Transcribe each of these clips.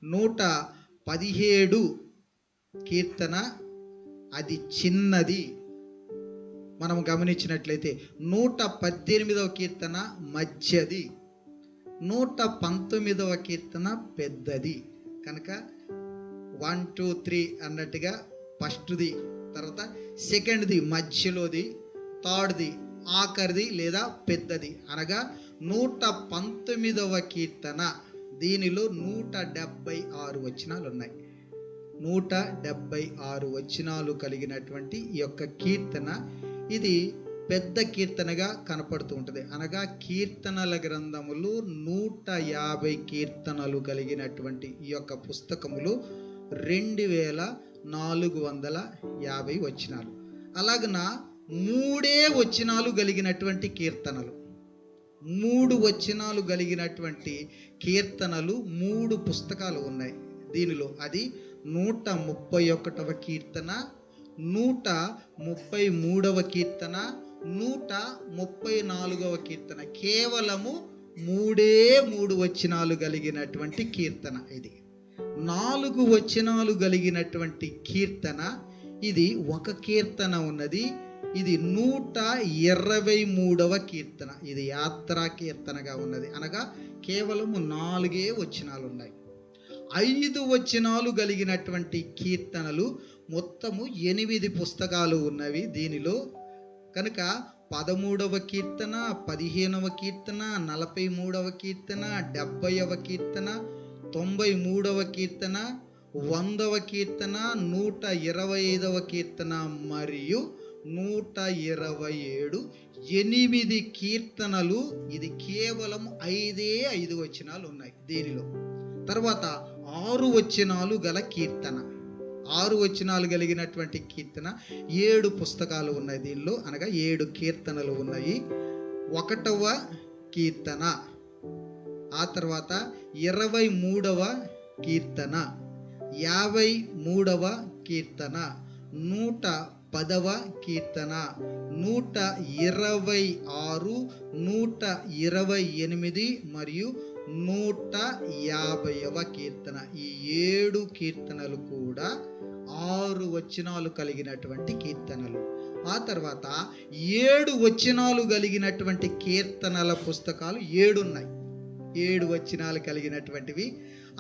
117 కీర్తన అది చిన్నది. మనం గమనించినట్లయితే 118వ కీర్తన మధ్యది, 119వ కీర్తన పెద్దది. కనుక 1, 2, 3 అన్నట్టుగా ఫస్ట్ది, తర్వాత సెకండ్ది మధ్యలోది, థర్డ్ది ఆఖరిది లేదా పెద్దది, అనగా 119వ కీర్తన. దీనిలో 176 వచనాలు ఉన్నాయి. 176 వచనాలు కలిగినటువంటి ఈ యొక్క కీర్తన ఇది పెద్ద కీర్తనగా కనపడుతూ ఉంటుంది. అనగా కీర్తనల గ్రంథములు 150 కీర్తనలు కలిగినటువంటి ఈ యొక్క పుస్తకములు 2450 వచనాలు. అలాగన 3 వచనాలు కలిగినటువంటి కీర్తనలు, 3 వచనాలు కలిగినటువంటి కీర్తనలు 3 పుస్తకాలు ఉన్నాయి దీనిలో. అది 131వ కీర్తన, 133వ కీర్తన, 134వ కీర్తన. కేవలము 3 వచనాలు కలిగినటువంటి కీర్తన ఇది. 4 వచనాలు కలిగినటువంటి కీర్తన ఇది ఒక కీర్తన ఉన్నది. ఇది 123వ కీర్తన. ఇది యాత్రా కీర్తనగా ఉన్నది. అనగా కేవలము 4 వచనాలు ఉన్నాయి. 5 వచనాలు కలిగినటువంటి కీర్తనలు మొత్తము 8 పుస్తకాలు ఉన్నవి దీనిలో. కనుక 13వ కీర్తన, 15వ కీర్తన, 43వ కీర్తన, 70వ కీర్తన, 93వ కీర్తన, 100వ కీర్తన, 125వ కీర్తన మరియు 127, 8 కీర్తనలు. ఇది కేవలం 5 వచనాలు ఉన్నాయి దీనిలో. తర్వాత 6 వచనాలు గల కీర్తన, 6 వచనాలు కలిగినటువంటి కీర్తన 7 పుస్తకాలు ఉన్నాయి దీనిలో. అనగా 7 కీర్తనలు ఉన్నాయి. 1వ కీర్తన, ఆ తర్వాత 23వ కీర్తన, 53వ కీర్తన, 110వ కీర్తన, 126, 128 మరియు 150వ కీర్తన. ఈ 7 కీర్తనలు కూడా 6 వచనాలు కలిగినటువంటి కీర్తనలు. ఆ తర్వాత 7 వచనాలు కలిగినటువంటి కీర్తనల పుస్తకాలు 7 ఉన్నాయి. 7 వచనాలు కలిగినటువంటివి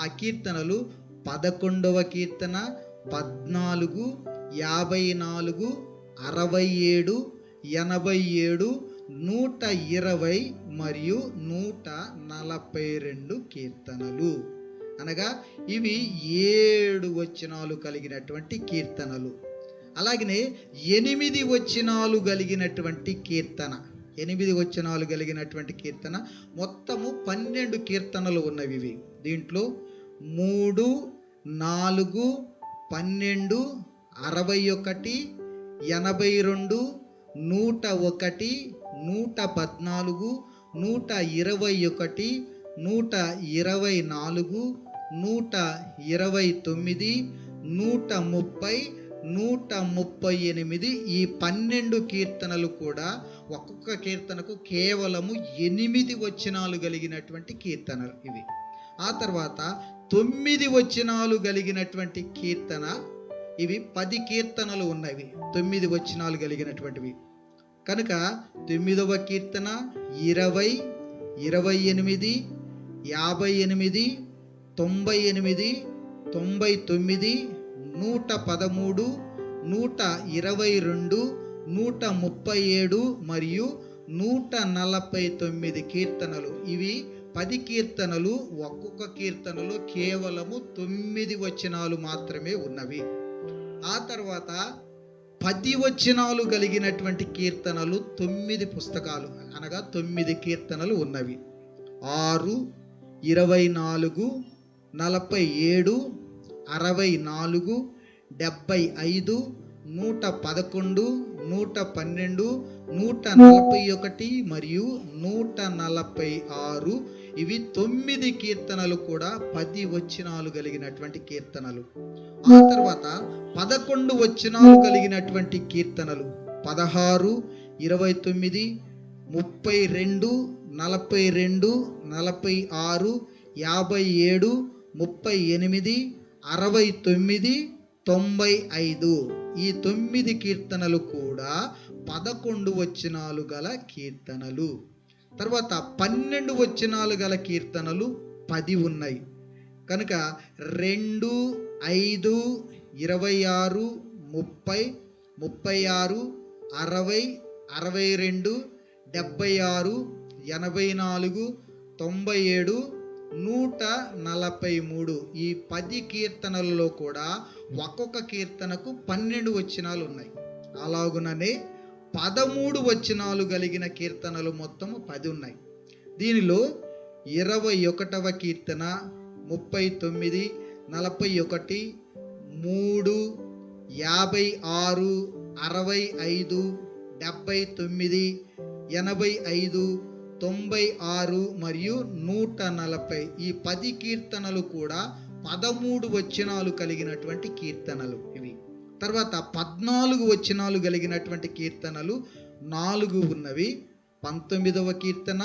ఆ కీర్తనలు 11వ కీర్తన, 14, 54, 67, 87, 120 మరియు 142 కీర్తనలు. అనగా ఇవి 7 వచనాలు కలిగినటువంటి కీర్తనలు. అలాగనే 8 వచనాలు కలిగినటువంటి కీర్తన, 8 వచనాలు కలిగినటువంటి కీర్తన మొత్తము 12 కీర్తనలు ఉన్నవి ఇవి. దీంట్లో 3, 4, 12, 61, 82, 101, 114, 121, 124, 129, 130, 138 ఈ 12 కీర్తనలు కూడా ఒక్కొక్క కీర్తనకు కేవలము 8 వచనాలు కలిగినటువంటి కీర్తనలు ఇవి. ఆ తర్వాత 9 వచనాలు కలిగినటువంటి కీర్తన, ఇవి 10 కీర్తనలు ఉన్నవి 9 వచనాలు కలిగినటువంటివి. కనుక 9వ కీర్తన 20, 28, 58, 98, 99, 113, 122, 137 మరియు 149 కీర్తనలు. ఇవి 10 కీర్తనలు. ఒక్కొక్క కీర్తనలో కేవలము 9 వచనాలు మాత్రమే ఉన్నవి. ఆ తర్వాత 10 వచనాలు కలిగినటువంటి కీర్తనలు 9 పుస్తకాలు, అనగా 9 కీర్తనలు ఉన్నవి. 6, 24, 47, 64, 75, 111, 112, 141 మరియు 146. ఇవి 9 కీర్తనలు కూడా 10 వచనాలు కలిగినటువంటి కీర్తనలు. ఆ తర్వాత 11 వచనాలు కలిగినటువంటి కీర్తనలు 16, 29, 32, 42, 46, 57, 38, 69, 95 ఈ 9 కీర్తనలు కూడా 11 వచనాలు గల కీర్తనలు. తర్వాత 12 వచనాలు గల కీర్తనలు 10 ఉన్నాయి. కనుక 2, 5, 26, 30, 36, 60, 62, 76, 84, 97, 143 ఈ 10 కీర్తనలలో కూడా ఒక్కొక్క కీర్తనకు 12 వచనాలు ఉన్నాయి. అలాగుననే 13 వచనాలు కలిగిన కీర్తనలు మొత్తం 10 ఉన్నాయి. దీనిలో 21వ కీర్తన, 39, 41, 3, 56, 65, 79, 85, 96 మరియు 140 ఈ 10 కీర్తనలు కూడా 13 వచనాలు కలిగినటువంటి కీర్తనలు ఇవి. తర్వాత 14 వచనాలు కలిగినటువంటి కీర్తనలు 4 ఉన్నవి. 19వ కీర్తన,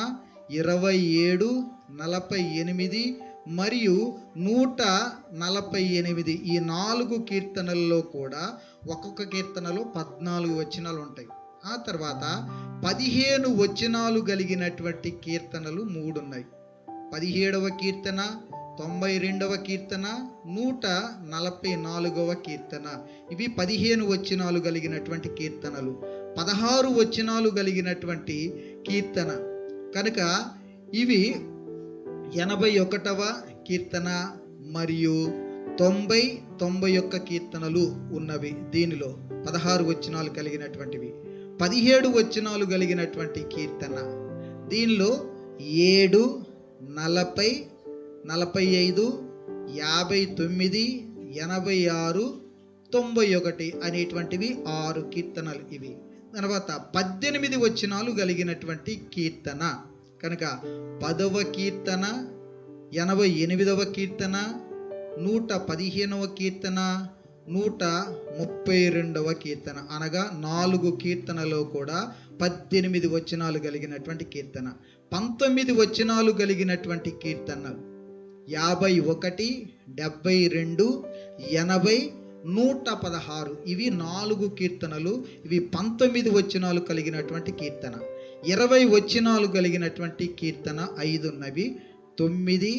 27, 48 మరియు 148 ఈ 4 కీర్తనల్లో కూడా ఒక్కొక్క కీర్తనలో 14 వచనాలు ఉంటాయి. ఆ తర్వాత 15 వచనాలు కలిగినటువంటి కీర్తనలు 3 ఉన్నాయి. 17వ కీర్తన, 92వ కీర్తన, 144వ కీర్తన ఇవి 15 వచనాలు కలిగినటువంటి కీర్తనలు. 16 వచనాలు కలిగినటువంటి కీర్తన కనుక ఇవి 81వ కీర్తన మరియు 90, 91 కీర్తనలు ఉన్నవి. దీనిలో 16 వచనాలు కలిగినటువంటివి. 17 వచనాలు కలిగినటువంటి కీర్తన దీనిలో 7, 40, 45, 59, 86, 91 అనేటువంటివి 6 కీర్తనలు ఇవి. తర్వాత 18 వచనాలు కలిగినటువంటి కీర్తన కనుక 10వ కీర్తన, 88వ కీర్తన, 115వ కీర్తన, 132వ కీర్తన అనగా 4 కీర్తనలో కూడా 18 వచనాలు కలిగినటువంటి కీర్తన. 19 వచనాలు కలిగినటువంటి కీర్తన 51, 72, 80, 116 ఇవి 4 కీర్తనలు. ఇవి 19 వచనాలు కలిగినటువంటి కీర్తన. 20 వచనాలు కలిగినటువంటి కీర్తన 5 ఉన్నవి. 9,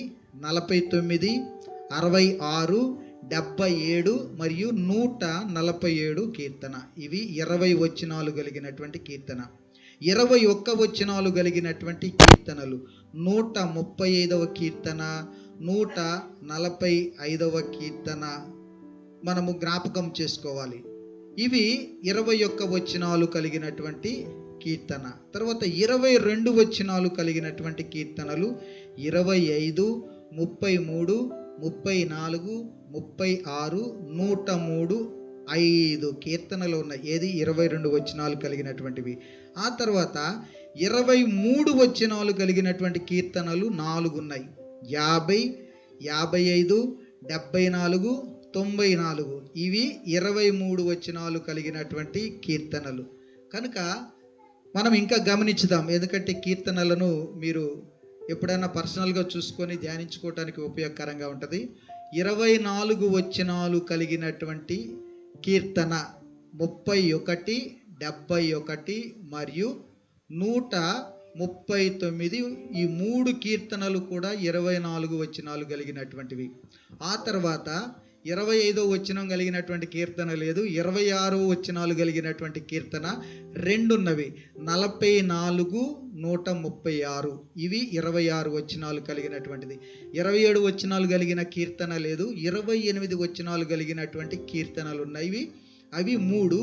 49, 66, 77 మరియు 147 కీర్తన ఇవి 20 వచనాలు కలిగినటువంటి కీర్తన. 21 వచనాలు కలిగినటువంటి కీర్తనలు 135వ కీర్తన, 145వ కీర్తన మనము జ్ఞాపకం చేసుకోవాలి. ఇవి 21 వచనాలు కలిగినటువంటి కీర్తన. తర్వాత 22 వచనాలు కలిగినటువంటి కీర్తనలు 25, 33, 34, 36, 103 5 కీర్తనలు ఉన్నాయి. ఏది 22 వచనాలు కలిగినటువంటివి. ఆ తర్వాత 23 వచనాలు కలిగినటువంటి కీర్తనలు 4 ఉన్నాయి. 50, 55, 74, 94 ఇవి 23 వచనాలు కలిగినటువంటి కీర్తనలు. కనుక మనం ఇంకా గమనించుదాం. ఎందుకంటే కీర్తనలను మీరు ఎప్పుడైనా పర్సనల్గా చూసుకొని ధ్యానించుకోవటానికి ఉపయోగకరంగా ఉంటుంది. 24 వచనాలు కలిగినటువంటి కీర్తన 31, 71 మరియు 139 ఈ 3 కీర్తనలు కూడా 24 వచనాలు కలిగినటువంటివి. ఆ తర్వాత 25వ వచనం కలిగినటువంటి కీర్తన లేదు. 26వ వచనాలు కలిగినటువంటి కీర్తన 2 ఉన్నవి. 44, 136 ఇవి 26 వచనాలు కలిగినటువంటిది. 27 వచనాలు కలిగిన కీర్తన లేదు. 28 వచనాలు కలిగినటువంటి కీర్తనలు ఉన్నాయి. అవి 3,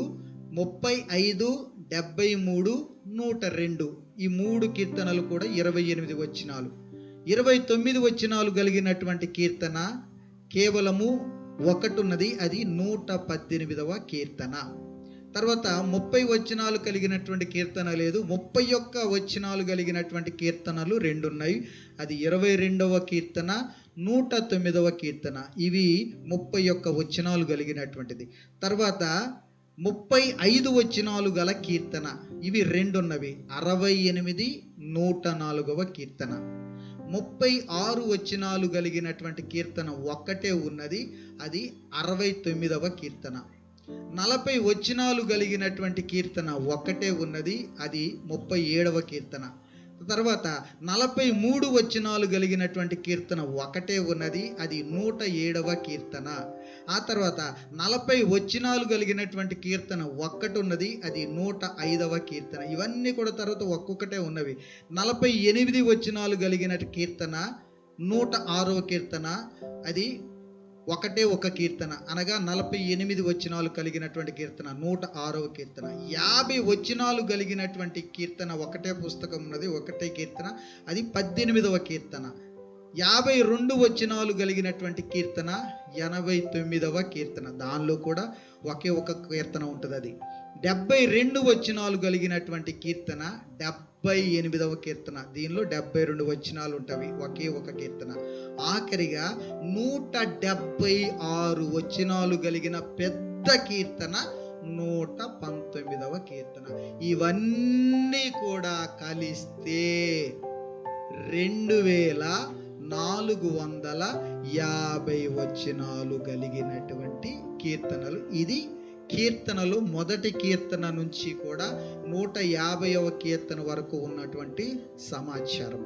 35, 73, 102 ఈ 3 కీర్తనలు కూడా 28 వచనాలు. 29 వచనాలు కలిగినటువంటి కీర్తన కేవలము ఒకటి ఉన్నది. అది 118వ కీర్తన. తర్వాత 30 వచనాలు కలిగినటువంటి కీర్తన లేదు. 31 వచనాలు కలిగినటువంటి కీర్తనలు 2 ఉన్నాయి. అది 22వ కీర్తన, 109వ కీర్తన. ఇవి 31 వచనాలు కలిగినటువంటిది. తర్వాత 35 వచనాలు గల కీర్తన ఇవి 2 ఉన్నవి. 68, 104వ కీర్తన. 36 వచనాలు కలిగినటువంటి కీర్తన ఒక్కటే ఉన్నది, అది 69వ కీర్తన. 40 వచనాలు కలిగినటువంటి కీర్తన ఒక్కటే ఉన్నది, అది 37వ కీర్తన. తర్వాత 43 వచనాలు కలిగినటువంటి కీర్తన ఒకటే ఉన్నది, అది 107వ కీర్తన. ఆ తర్వాత 40 వచనాలు కలిగినటువంటి కీర్తన ఒక్కటి ఉన్నది, అది 105వ కీర్తన. ఇవన్నీ కూడా తర్వాత ఒక్కొక్కటే ఉన్నవి. 48 వచనాలు కలిగిన కీర్తన 106వ కీర్తన, అది ఒకటే ఒక కీర్తన, అనగా 48 వచనాలు కలిగినటువంటి కీర్తన 106వ కీర్తన. 50 వచనాలు కలిగినటువంటి కీర్తన ఒకటే పుస్తకం ఉన్నది, ఒకటే కీర్తన, అది 18వ కీర్తన. 52 వచనాలు కలిగినటువంటి కీర్తన 89వ కీర్తన, దానిలో కూడా ఒకే ఒక కీర్తన ఉంటుంది, అది 72 వచనాలు కలిగినటువంటి కీర్తన 78వ కీర్తన, దీనిలో 72 వచనాలు ఉంటాయి, ఒకే ఒక కీర్తన. ఆఖరిగా 176 వచనాలు కలిగిన పెద్ద కీర్తన 119వ కీర్తన. ఇవన్నీ కూడా కలిస్తే 2450 వచనాలు కలిగినటువంటి కీర్తనలు. ఇది కీర్తనలు మొదటి కీర్తన నుంచి కూడా 150వ కీర్తన వరకు ఉన్నటువంటి సమాచారం.